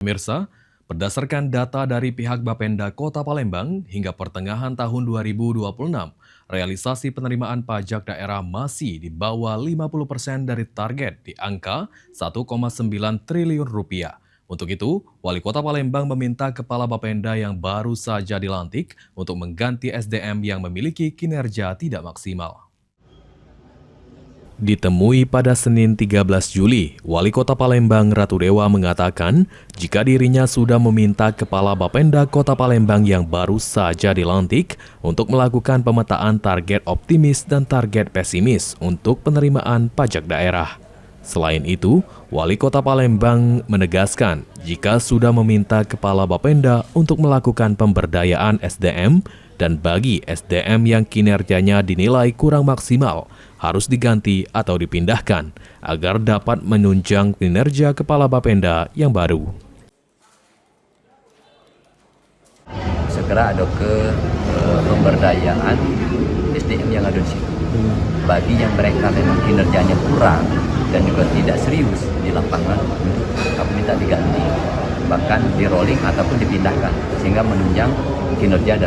Pemirsa, berdasarkan data dari pihak Bapenda Kota Palembang hingga pertengahan tahun 2026, realisasi penerimaan pajak daerah masih di bawah 50% dari target di angka 1,9 triliun rupiah. Untuk itu, Wali Kota Palembang meminta Kepala Bapenda yang baru saja dilantik untuk mengganti SDM yang memiliki kinerja tidak maksimal. Ditemui pada Senin 13 Juli, Wali Kota Palembang Ratu Dewa mengatakan jika dirinya sudah meminta Kepala Bapenda Kota Palembang yang baru saja dilantik untuk melakukan pemetaan target optimis dan target pesimis untuk penerimaan pajak daerah. Selain itu, Wali Kota Palembang menegaskan jika sudah meminta Kepala Bapenda untuk melakukan pemberdayaan SDM dan bagi SDM yang kinerjanya dinilai kurang maksimal, harus diganti atau dipindahkan agar dapat menunjang kinerja Kepala Bapenda yang baru. Segera ada ke pemberdayaan SDM yang ada di situ. Bagi yang mereka memang kinerjanya kurang dan juga tidak serius di lapangan, kami minta diganti, bahkan di rolling ataupun dipindahkan sehingga menunjang kinerja dan